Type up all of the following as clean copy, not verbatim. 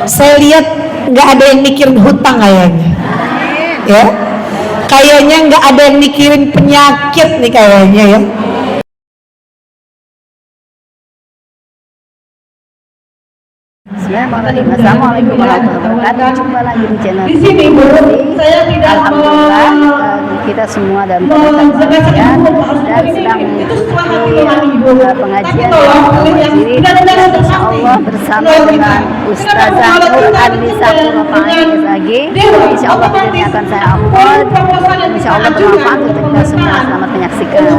Saya lihat nggak ada yang mikirin hutang kayaknya, ya. Kayaknya nggak ada yang mikirin penyakit nih kayaknya ya. Assalamualaikum warahmatullahi wabarakatuh. Jumpa lagi di channel Di sini Bu, saya tidak Alhamdulillah kita semua dalam keadaan dan sedang mengikuti pengajian Insya Allah bersama dengan Ustazah Quran Nisa SAG. Insya Allah ini akan saya upload. Insya Allah bermanfaat untuk kita semua. Selamat menyaksikan.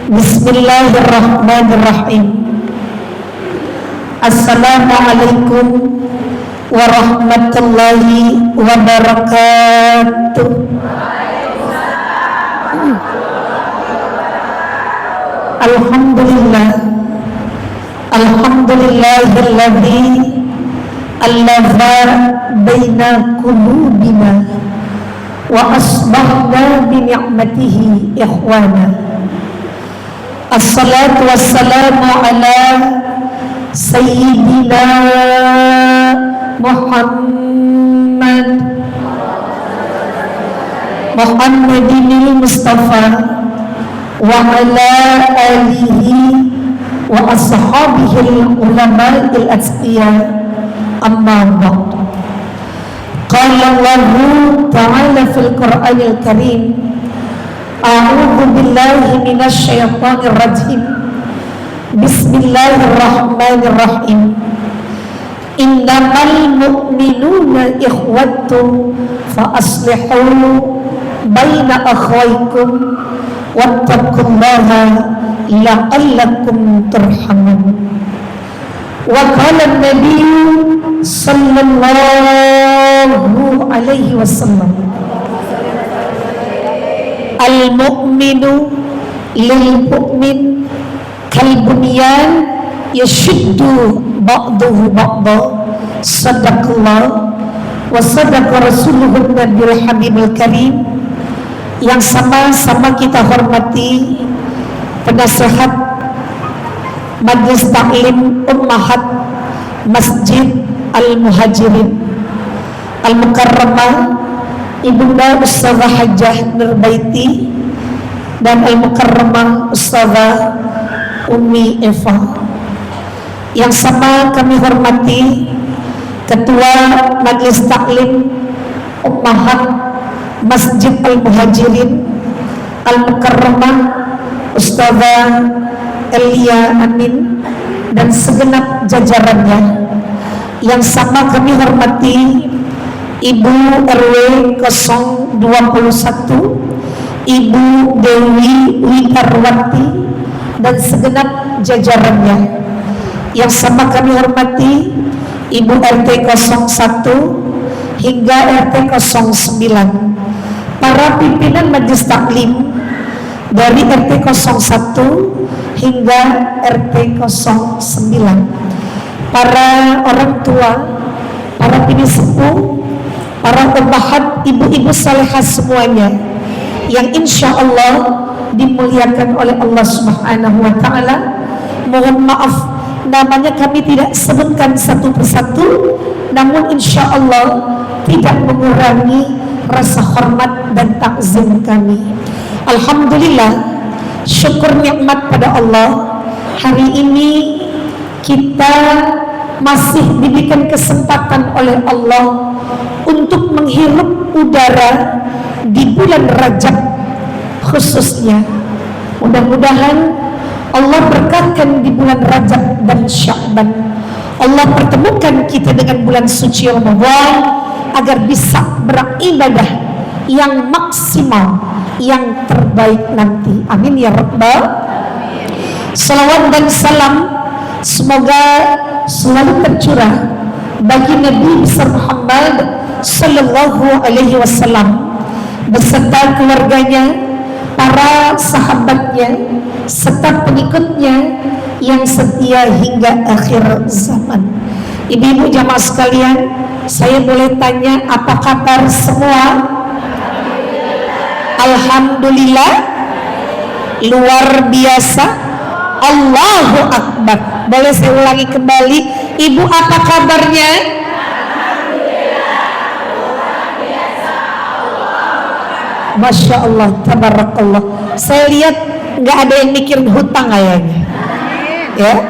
Bismillahirrahmanirrahim. Assalamualaikum warahmatullahi wabarakatuh. Alhamdulillah, alhamdulillahilladzi allafa baina qulubina wa asbahna bi ni'matihi ikhwana. Assalatu wassalamu ala Sayyidina Muhammadinil Mustafa wa ala alihi wa ashabihil ulama'il atqiya, amma ba'd. Qala Allahu ta'ala fil Qur'anil Karim, a'udzu billahi minasy syaithanir rajim. Bismillahirrahmanirrahim. Innamal mu'minuna ikhwatun fa aslihu baina akhwaykum wattaqullaha la'allakum turhamun. Wa qala an-nabiy sallallahu alaihi wasallam, al-mu'minu lil mu'min kalbunyan yashuddu ba'duhu ba'da. Sadaqallah wa sadaqa rasuluhun nabiyul habibul karim. Yang sama-sama kita hormati penasehat Majelis Taklim Ummahat Masjid Al-Muhajirin Al-Mukarramah Ibunda Ustazah Hajjah Nurbaiti dan Al-Mukarramah Ustazah Umi Eva. Yang sama kami hormati Ketua Majelis Taklim Ummahat Masjid Al-Muhajirin Al-Mukarramah Ustazah Elia Amin dan segenap jajarannya. Yang sama kami hormati Ibu RW 021 Ibu Dewi Witarwati dan segenap jajarannya. Yang sama kami hormati Ibu RT 01 hingga RT 09, para pimpinan Majelis Taklim dari RT 01 hingga RT 09, para orang tua, para bini sepuh, para ummahat, ibu-ibu salehah semuanya yang insya Allah dimuliakan oleh Allah Subhanahu wa Ta'ala. Mohon maaf namanya kami tidak sebutkan satu persatu, namun insya Allah tidak mengurangi rasa hormat dan takzim kami. Alhamdulillah, syukur nikmat pada Allah. Hari ini kita masih diberikan kesempatan oleh Allah untuk menghirup udara di bulan Rajab khususnya. Mudah-mudahan Allah berkatkan di bulan Rajab dan Sya'ban. Allah pertemukan kita dengan bulan suci Ramadan agar bisa beribadah yang maksimal, yang terbaik nanti. Amin ya Rabbal. Salawat dan salam semoga selalu tercurah bagi Nabi besar Muhammad sallallahu alaihi wasallam beserta keluarganya, para sahabatnya serta pengikutnya yang setia hingga akhir zaman. Ibu-ibu jamaah sekalian, saya boleh tanya apa kabar semua? Alhamdulillah, luar biasa, Allahu Akbar. Boleh saya ulangi kembali, Ibu apa kabarnya? Masya Allah, tabarakallah. Saya lihat nggak ada yang mikirin hutang kayaknya, ya.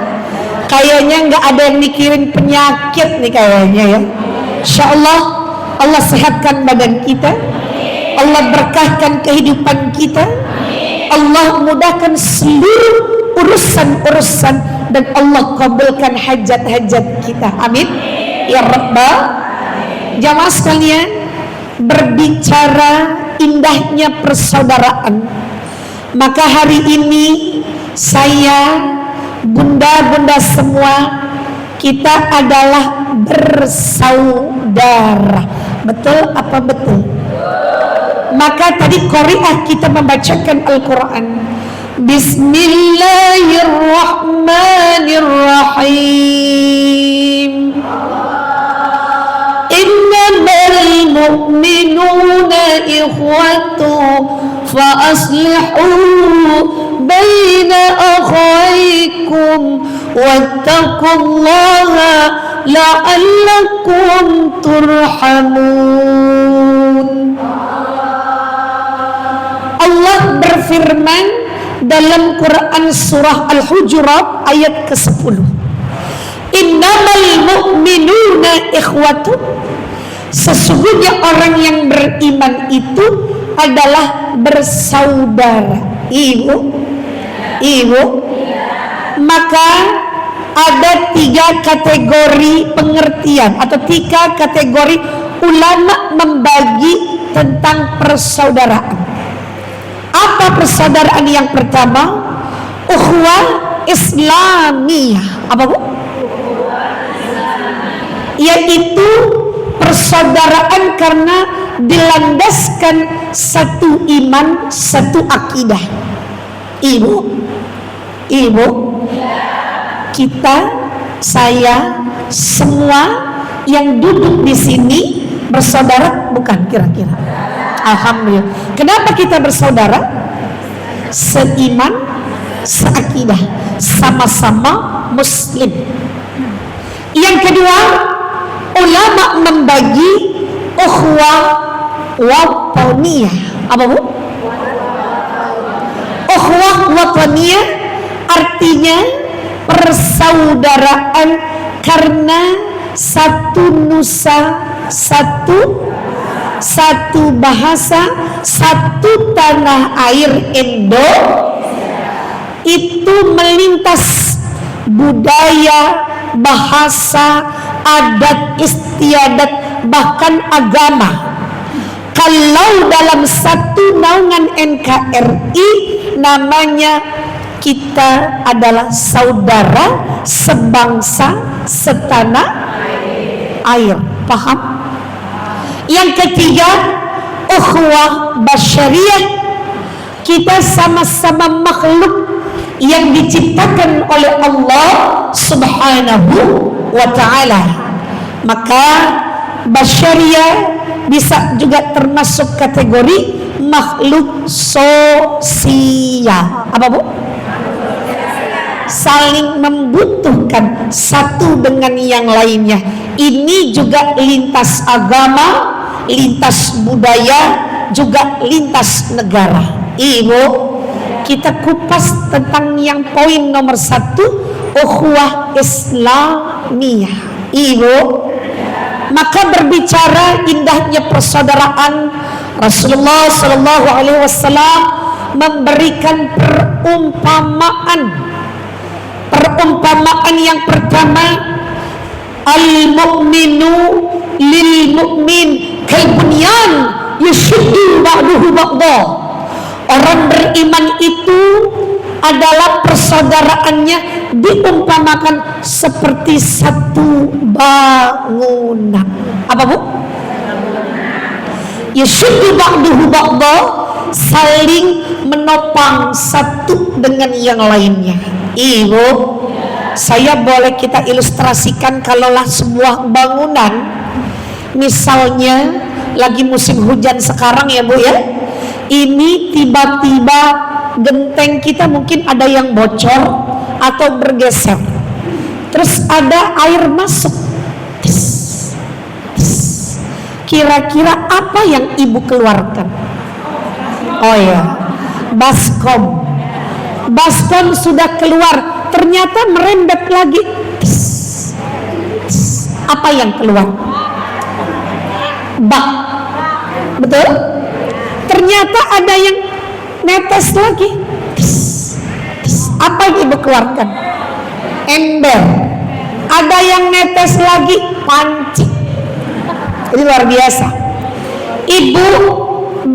Kayaknya nggak ada yang mikirin penyakit nih kayaknya ya. Insya Allah, Allah sehatkan badan kita, Allah berkahkan kehidupan kita, Allah mudahkan seluruh urusan-urusan, dan Allah kabulkan hajat-hajat kita. Amin ya Rabbal. Jamaah sekalian, berbicara indahnya persaudaraan, maka hari ini saya, bunda-bunda semua, kita adalah bersaudara. Betul apa betul? Maka tadi qari'ah kita membacakan Al-Quran. Bismillahirrahmanirrahim. Innamal mu'minuna ikhwatu fa aslihu baina akhawaykum wattaqullaha la'allakum turhamun. Allah berfirman dalam Quran surah Al-Hujurat ayat ke-10. Innamal mu'minuna ikhwatu. Sesungguhnya orang yang beriman itu adalah bersaudara. Ibu. Maka ada 3 kategori pengertian atau 3 kategori ulama membagi tentang persaudaraan. Apa persaudaraan yang pertama? Ukhuwah Islamiyah. Apa Bu? Yaitu persaudaraan karena dilandaskan satu iman, satu akidah. Ibu, kita, saya, semua yang duduk di sini bersaudara bukan kira-kira? Alhamdulillah. Kenapa kita bersaudara? Seiman, seakidah, sama-sama muslim. Yang kedua, ulama membagi ukhuwah wataniyah. Apa Bu? Ukhuwah wataniyah artinya persaudaraan karena satu nusa, satu bahasa, satu tanah air itu melintas budaya, bahasa, adat istiadat, bahkan agama. Kalau dalam satu naungan NKRI namanya kita adalah saudara sebangsa setanah air. Paham? Yang ketiga, ukhuwah basyariyah. Kita sama-sama makhluk yang diciptakan oleh Allah Subhanahu wa ta'ala. Maka basyariyah bisa juga termasuk kategori makhluk sosial. Apa Bu? Saling membutuhkan satu dengan yang lainnya. Ini juga lintas agama, lintas budaya, juga lintas negara. Ibu, kita kupas tentang yang poin nomor 1, ukhuwah Islamiyah. Ibu, maka berbicara indahnya persaudaraan, Rasulullah Shallallahu Alaihi Wasallam memberikan perumpamaan yang pertama, al-mu'minu lil-mu'min kal-bunyan yashuddu ba'duhu ba'da. Orang beriman itu adalah persaudaraannya diumpamakan seperti satu bangunan. Apa Bu? Yashuddu ba'duhu ba'da, saling menopang satu dengan yang lainnya. Ibu, saya boleh kita ilustrasikan kalaulah sebuah bangunan, misalnya lagi musim hujan sekarang ya Bu ya, ini tiba-tiba genteng kita mungkin ada yang bocor atau bergeser. terus ada air masuk. Tis, tis. Kira-kira apa yang ibu keluarkan? Oh ya, baskom. Baskom sudah keluar, ternyata merembet lagi. Tis, tis. Apa yang keluar? Bak. Betul? Ternyata ada yang netes lagi. Tis, tis. Apa yang ibu keluarkan? Ember. Ada yang netes lagi, panci. Ini luar biasa. Ibu,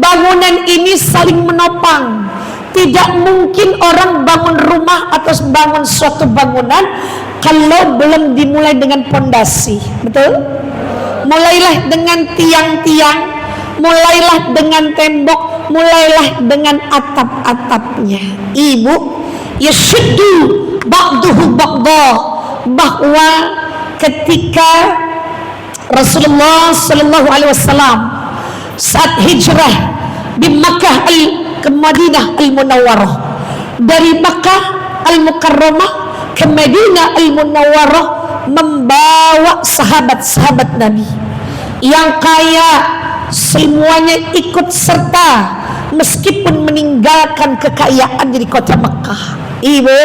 bangunan ini saling menopang. Tidak mungkin orang bangun rumah atau bangun suatu bangunan kalau belum dimulai dengan pondasi. Betul? Mulailah dengan tiang-tiang, mulailah dengan tembok, mulailah dengan atap-atapnya. Ibu, yashuddu ba'duhu ba'da, bahwa ketika Rasulullah sallallahu alaihi wasallam saat hijrah di Makkah ke Madinah al-Munawwarah, dari Makkah al-Mukarramah ke Madinah al-Munawwarah, membawa sahabat-sahabat Nabi yang kaya semuanya ikut serta meskipun meninggalkan kekayaan di kota Makkah. Ibu,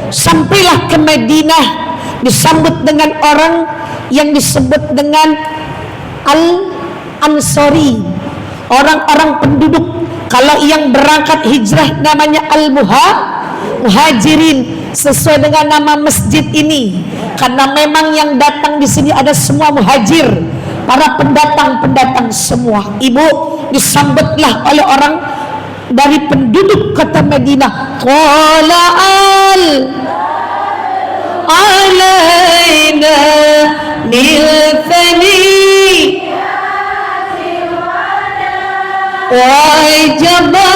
sampailah ke Madinah, disambut dengan orang yang disebut dengan Al-Ansori, orang-orang penduduk. Kalau yang berangkat hijrah namanya Al-Muhajirin, sesuai dengan nama masjid ini, karena memang yang datang di sini ada semua muhajir, para pendatang-pendatang semua. Ibu, disambutlah oleh orang dari penduduk kota Madinah. Qala alaina nilfani wajaba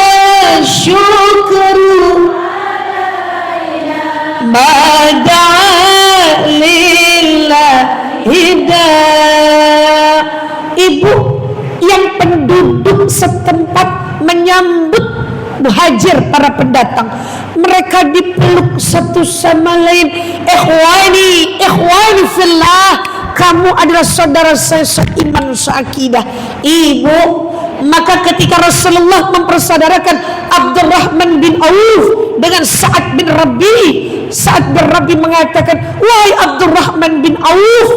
syukru mada'a lillahi da. Ibu, yang penduduk setempat menyambut muhajir, para pendatang, mereka dipeluk satu sama lain. Ikhwani fillah, kamu adalah saudara saya seiman seakidah. Ibu, maka ketika Rasulullah mempersaudarakan Abdurrahman bin Auf dengan Sa'ad bin Rabi, Sa'ad bin Rabi mengatakan, wahai Abdurrahman bin Auf,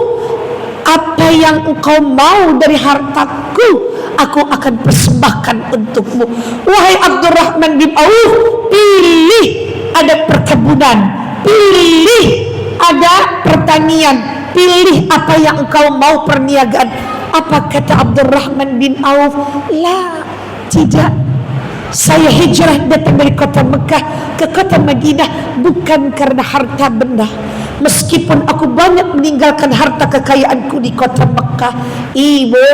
apa yang engkau mau dari hartaku, aku akan persembahkan untukmu. Wahai Abdurrahman bin Auf, pilih, ada perkebunan, pilih ada pertanian, pilih apa yang engkau mau perniagaan. Apa kata Abdurrahman bin Auf? La, tidak. Saya hijrah datang dari kota Mekah ke kota Madinah bukan karena harta benda, meskipun aku banyak meninggalkan harta kekayaanku di kota Mekah. Ibu,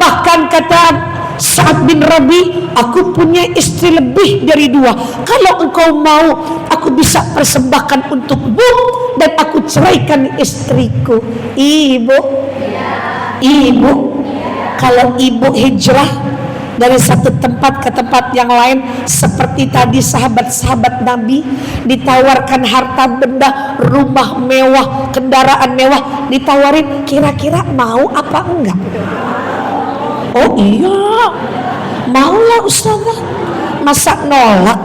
bahkan kata Sa'ad bin Rabi, aku punya istri lebih dari 2. Kalau engkau mau, aku bisa persembahkan untukmu dan aku ceraikan istriku. Ibu, kalau ibu hijrah dari satu tempat ke tempat yang lain, seperti tadi sahabat-sahabat Nabi ditawarkan harta benda, rumah mewah, kendaraan mewah, ditawarin, kira-kira mau apa enggak? Oh iya, maulah Ustazah, masa nolak?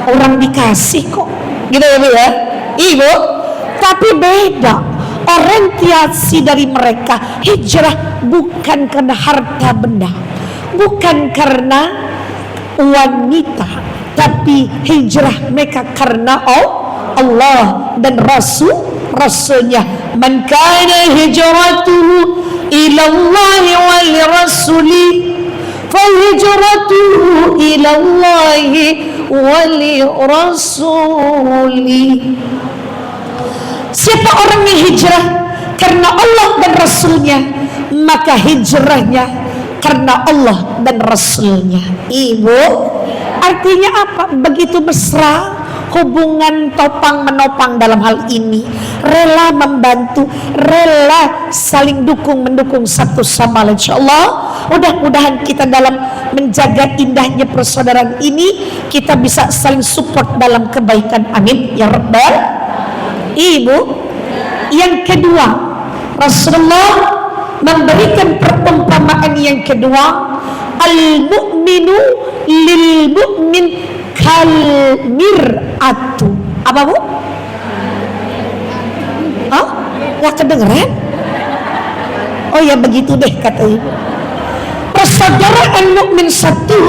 Orang dikasih kok, gitu ya Bu ya. Ibu, tapi beda, orientasi dari mereka hijrah bukan karena harta benda, bukan karena wanita, tapi hijrah mereka karena Allah dan Rasulnya. Man kana hijratuhu ila Allah wal rasuli fa hijratuhu ila Allah wal rasuli. Siapa orang yang hijrah karena Allah dan Rasulnya, maka hijrahnya karena Allah dan Rasulnya. Ibu, artinya apa? Begitu mesra hubungan topang menopang dalam hal ini, rela membantu, rela saling mendukung satu sama lain. Insyaallah, mudah-mudahan kita dalam menjaga indahnya persaudaraan ini, kita bisa saling support dalam kebaikan. Amin ya rabbal. Ibu, Yang kedua, Rasulullah memberikan perumpamaan yang kedua, al-mu'minu lil mu'min kal mir'atu. Apa Bu? Hah? Nggak kedengeran? Oh ya begitu deh kata ibu. Persaudaraan mukmin satu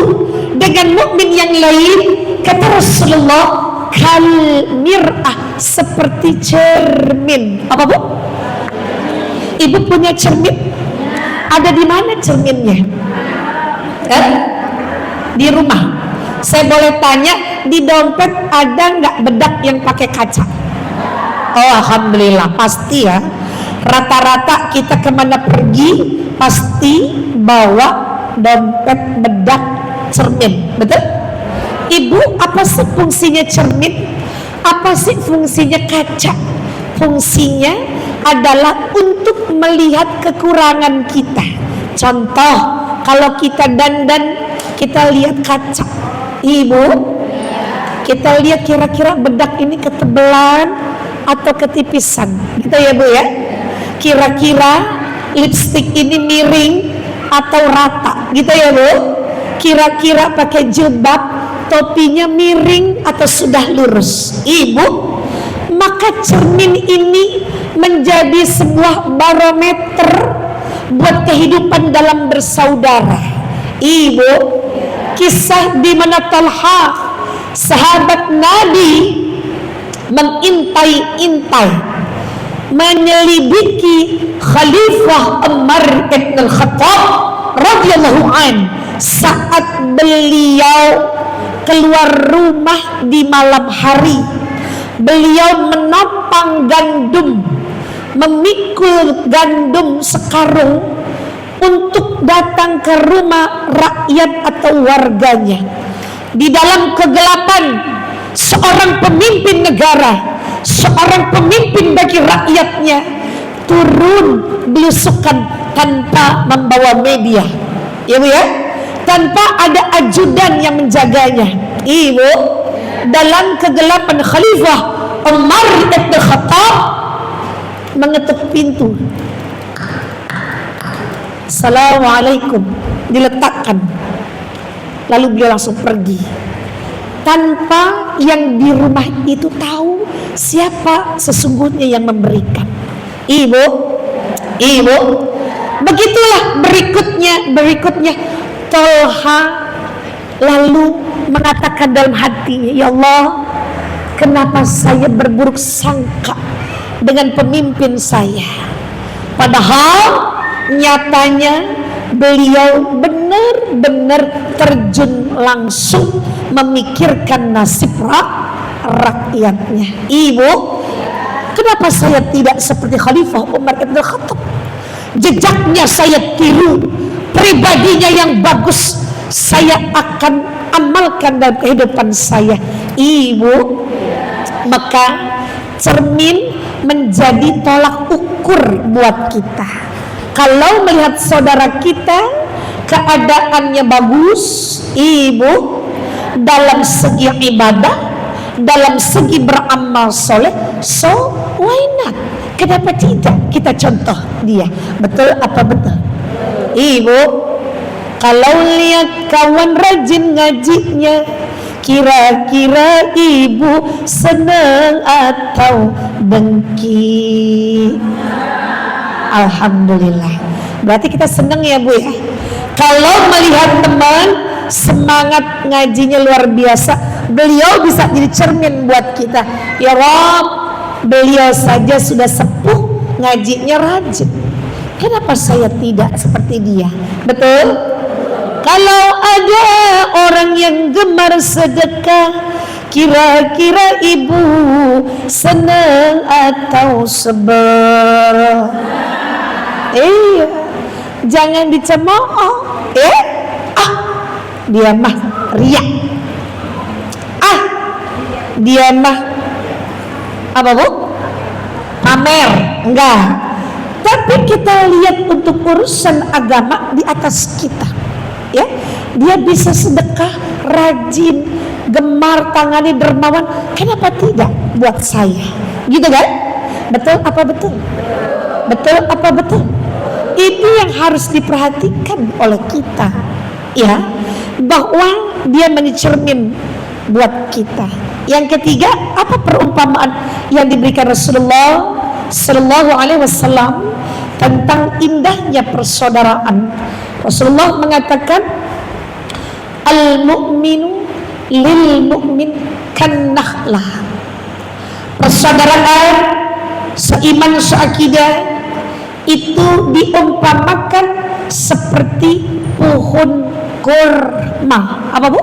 dengan mukmin yang lain, kata Rasulullah, kal mir'ah, seperti cermin. Apa Bu? Ibu punya cermin? Ada di mana cerminnya? Di rumah. Saya boleh tanya, di dompet ada nggak bedak yang pakai kaca? Oh alhamdulillah, pasti ya. Rata-rata kita kemana pergi pasti bawa dompet, bedak, cermin, betul? Ibu, apa sih fungsinya cermin? Apa sih fungsinya kaca? Fungsinya adalah untuk melihat kekurangan kita. Contoh, kalau kita dandan, kita lihat kaca. Ibu, kita lihat kira-kira bedak ini ketebalan atau ketipisan, gitu ya Bu ya. Kira-kira lipstik ini miring atau rata, gitu ya Bu. Kira-kira pakai jilbab, topinya miring atau sudah lurus. Ibu, maka cermin ini menjadi sebuah barometer buat kehidupan dalam bersaudara. Ibu, kisah di mana Talha, sahabat Nabi, mengintai-intai, menyelidiki Khalifah Umar bin Al-Khattab radhiyallahu an saat beliau keluar rumah di malam hari. Beliau menopang gandum, memikul gandum sekarung untuk datang ke rumah rakyat atau warganya. Di dalam kegelapan, seorang pemimpin negara, seorang pemimpin bagi rakyatnya, turun belusukan tanpa membawa media, ya Bu ya, tanpa ada ajudan yang menjaganya. Ibu, dalam kegelapan, Khalifah Umar bin Khattab mengetuk pintu. Assalamualaikum, diletakkan, lalu beliau langsung pergi tanpa yang di rumah itu tahu siapa sesungguhnya yang memberikan. Ibu, begitulah berikutnya Talha lalu mengatakan dalam hatinya, ya Allah, kenapa saya berburuk sangka dengan pemimpin saya, padahal nyatanya beliau benar-benar terjun langsung memikirkan nasib rakyatnya. Ibu, kenapa saya tidak seperti Khalifah Umar bin Khattab? Jejaknya saya tiru, pribadinya yang bagus saya akan amalkan dalam kehidupan saya. Ibu, maka cermin menjadi tolak ukur buat kita. Kalau melihat saudara kita keadaannya bagus, ibu, dalam segi ibadah, dalam segi beramal soleh, so why not? Kenapa tidak kita contoh dia? Betul apa betul? Ibu, kalau lihat kawan rajin ngajinya, kira-kira ibu senang atau dengki? Alhamdulillah, berarti kita senang ya Bu ya. Kalau melihat teman semangat ngajinya luar biasa, beliau bisa jadi cermin buat kita. Ya Rob, beliau saja sudah sepuh, ngajinya rajin, kenapa saya tidak seperti dia? Betul? Kalau ada orang yang gemar sedekah, kira-kira ibu senang atau sebel? Iya, jangan dicemooh. Dia mah riak. Dia mah apa Bu? Pamer. Enggak. Tapi kita lihat untuk urusan agama di atas kita, ya, dia bisa sedekah, rajin, gemar, tangani, dermawan. Kenapa tidak buat saya? Gitu kan? Betul apa betul? Betul apa betul? Ini yang harus diperhatikan oleh kita, ya, bahwa dia mencermin buat kita. Yang ketiga, apa perumpamaan yang diberikan Rasulullah Sallallahu Alaihi Wasallam tentang indahnya persaudaraan? Rasulullah mengatakan, al-mu'minu lil mu'min kan nakhlah. Persaudaraan seiman seakidah itu diumpamakan seperti pohon kurma. Apa bu?